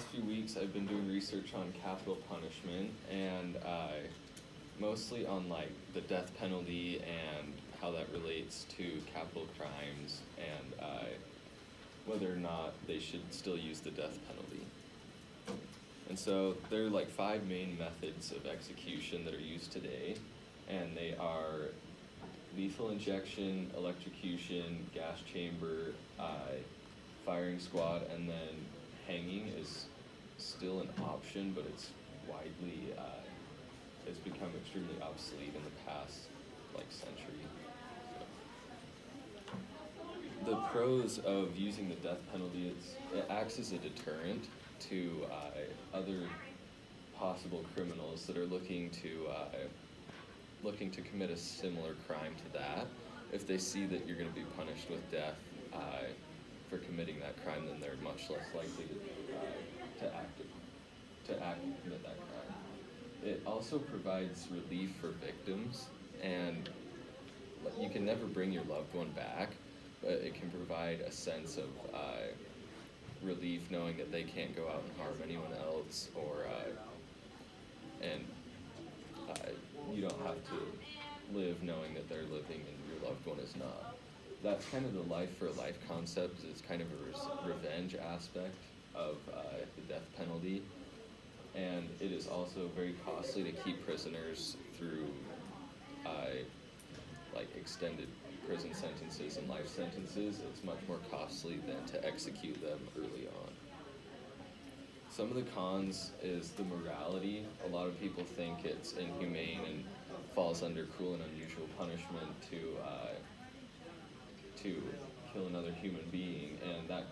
past few weeks, I've been doing research on capital punishment and mostly on like the death penalty and how that relates to capital crimes and whether or not they should still use the death penalty. And so there are like 5 main methods of execution that are used today, and they are lethal injection, electrocution, gas chamber, firing squad, and then hanging is still an option, but it's widely, it's become extremely obsolete in the past, like, century. So, the pros of using the death penalty, it acts as a deterrent to other possible criminals that are looking to commit a similar crime to that. If they see that you're going to be punished with death for committing that crime, then they're much less likely to commit that crime. It also provides relief for victims, and you can never bring your loved one back, but it can provide a sense of relief knowing that they can't go out and harm anyone else, or you don't have to live knowing that they're living and your loved one is not. That's kind of the life for life concept. It's kind of a revenge aspect of the death penalty, and it is also very costly to keep prisoners through like extended prison sentences and life sentences. It's much more costly than to execute them early on. Some of the cons is the morality. A lot of people think it's inhumane and falls under cruel and unusual punishment to kill another human being, and that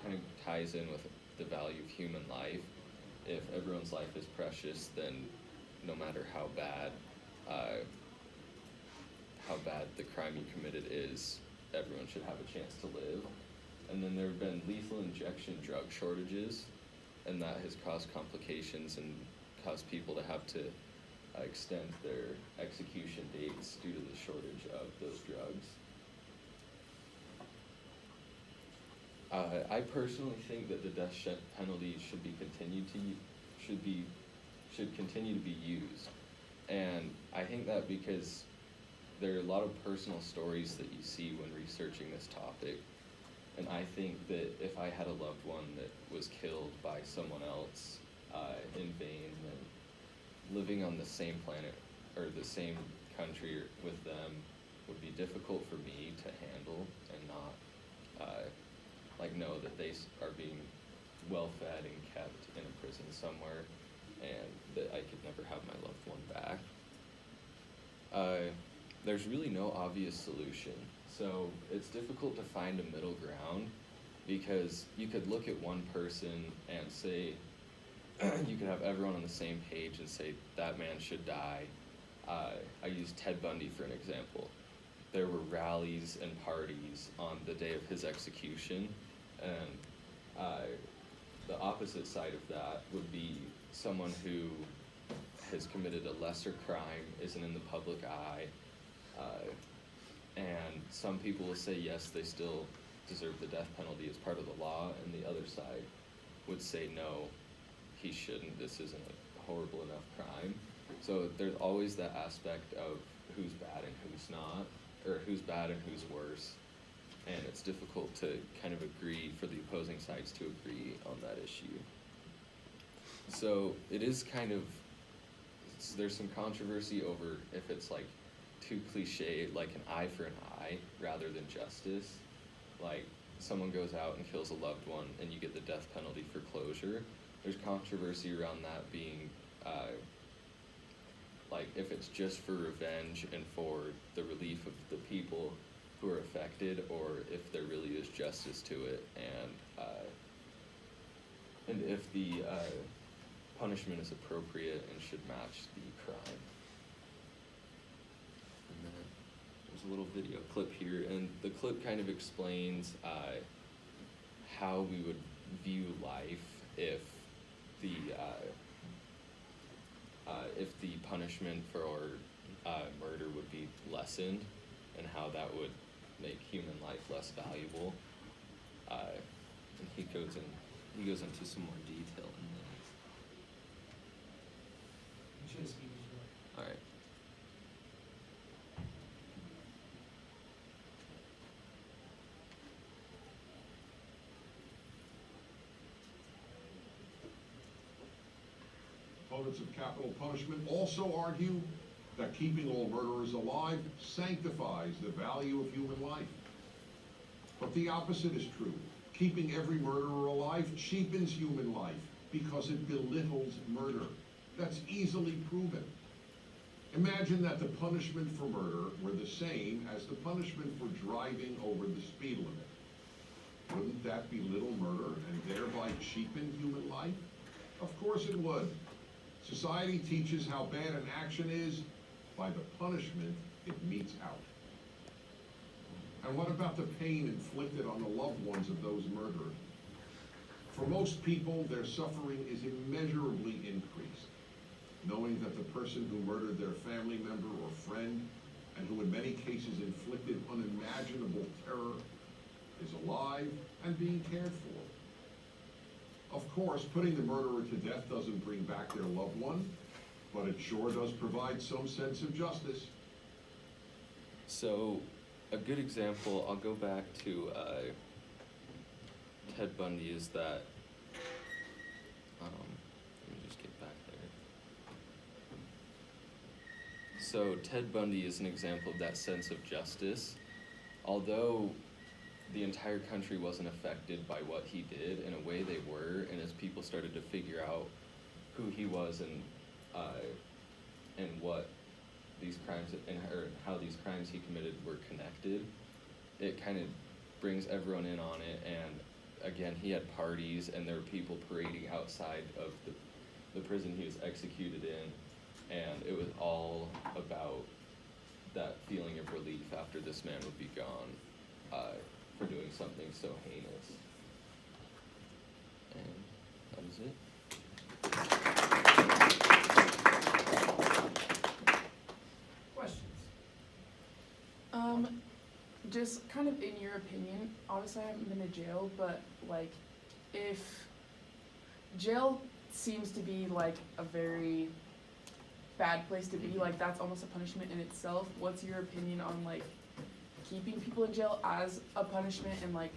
kind of ties in with the value of human life. If everyone's life is precious, then no matter how bad the crime you committed is, everyone should have a chance to live. And then there have been lethal injection drug shortages, and that has caused complications and caused people to have to extend their execution dates due to the shortage of those drugs. I personally think that the death penalty should continue to be used, and I think that because there are a lot of personal stories that you see when researching this topic, and I think that if I had a loved one that was killed by someone else in vain, then living on the same planet or the same country with them would be difficult for me to handle, and not know that they are being well fed and kept in a prison somewhere, and that I could never have my loved one back. There's really no obvious solution, so it's difficult to find a middle ground, because you could look at one person and say, you could have everyone on the same page and say that man should die. I used Ted Bundy for an example. There were rallies and parties on the day of his execution, and the opposite side of that would be someone who has committed a lesser crime, isn't in the public eye, and some people will say yes, they still deserve the death penalty as part of the law, and the other side would say no, he shouldn't, this isn't a horrible enough crime. So there's always that aspect of who's bad and who's not, or who's bad and who's worse, and it's difficult to kind of agree for the opposing sides to agree on that issue. So it is kind of, there's some controversy over if it's like too cliche, like an eye for an eye rather than justice. Like someone goes out and kills a loved one and you get the death penalty for closure. There's controversy around that being like if it's just for revenge and for the relief of the people who are affected, or if there really is justice to it, and if the punishment is appropriate and should match the crime. And then there's a little video clip here, and the clip kind of explains how we would view life if the punishment for murder would be lessened, and how that would make human life less valuable. And he goes into some more detail in can speak as well. All right. Opponents of capital punishment also argue that keeping all murderers alive sanctifies the value of human life. But the opposite is true. Keeping every murderer alive cheapens human life because it belittles murder. That's easily proven. Imagine that the punishment for murder were the same as the punishment for driving over the speed limit. Wouldn't that belittle murder and thereby cheapen human life? Of course it would. Society teaches how bad an action is by the punishment it metes out. And what about the pain inflicted on the loved ones of those murdered? For most people, their suffering is immeasurably increased, knowing that the person who murdered their family member or friend, and who in many cases inflicted unimaginable terror, is alive and being cared for. Of course, putting the murderer to death doesn't bring back their loved one, but it sure does provide some sense of justice. So, a good example, I'll go back to Ted Bundy, is that, let me just get back there. So, Ted Bundy is an example of that sense of justice. Although the entire country wasn't affected by what he did, in a way they were, and as people started to figure out who he was and what these crimes or how these crimes he committed were connected, it kind of brings everyone in on it. And again, he had parties and there were people parading outside of the prison he was executed in, and it was all about that feeling of relief after this man would be gone for doing something so heinous. And that was it. Questions? Just kind of in your opinion, obviously I haven't been to jail, but like, if jail seems to be like a very bad place to be, like that's almost a punishment in itself, what's your opinion on like keeping people in jail as a punishment, and like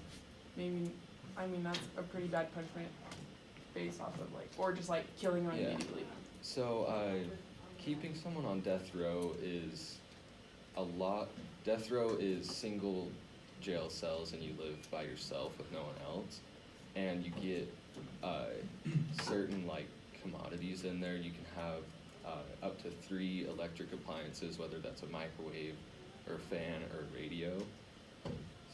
maybe, I mean that's a pretty bad punishment based off of like, or just like killing them Yeah. immediately. So, keeping someone on death row is death row is single jail cells and you live by yourself with no one else. And you get, certain like commodities in there. You can have, up to 3 electric appliances, whether that's a microwave or a fan or a radio.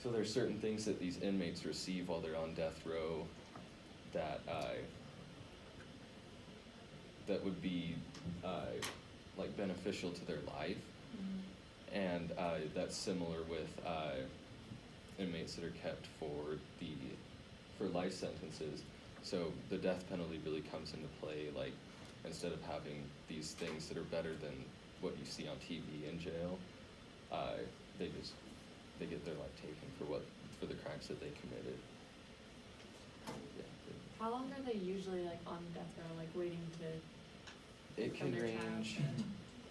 So there's certain things that these inmates receive while they're on death row that, that would be like beneficial to their life. And that's similar with inmates that are kept for life sentences. So the death penalty really comes into play, like instead of having these things that are better than what you see on TV in jail, they get their life taken for the crimes that they committed. Yeah. How long are they usually like on death row, like waiting to? It can from their range.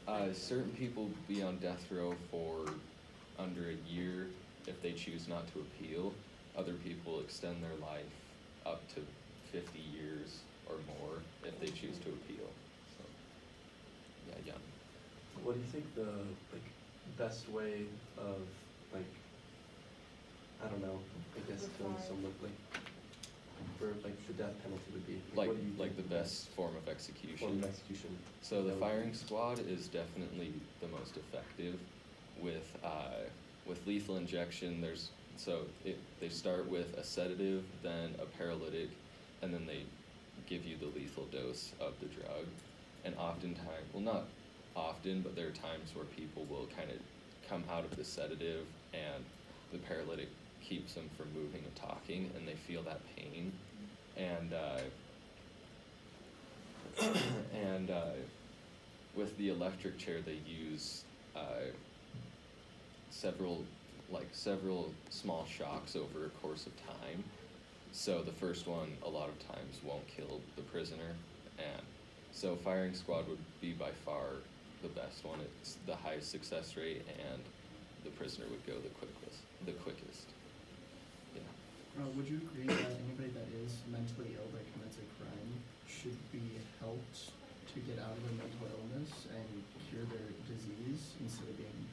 trial? Certain people be on death row for under a year if they choose not to appeal. Other people extend their life up to 50 years or more if they choose to appeal. So, yeah. What do you think the best way of I don't know, I guess killing someone for the death penalty would be? Like What do you think the best form of execution. form of execution? So the that would firing be? squad is definitely the most effective. With lethal injection, they start with a sedative, then a paralytic, and then they give you the lethal dose of the drug. And oftentimes, well, not often, but there are times where people will kind of come out of the sedative and the paralytic keeps them from moving and talking, and they feel that pain. And with the electric chair, they use several small shocks over a course of time. So the first one a lot of times won't kill the prisoner, and So firing squad would be by far the best one. It's the highest success rate, and the prisoner would go the quickest. Yeah. Would you agree that anybody that is mentally ill that commits a crime should be helped to get out of their mental illness and cure their disease instead of being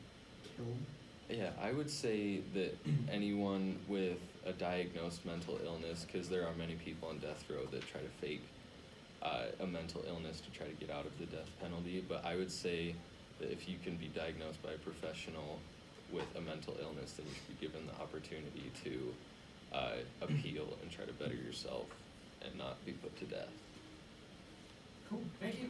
killed? Yeah, I would say that anyone with a diagnosed mental illness, because there are many people on death row that try to fake a mental illness to try to get out of the death penalty, but I would say that if you can be diagnosed by a professional with a mental illness, then you should be given the opportunity to appeal and try to better yourself and not be put to death. Cool, thank you.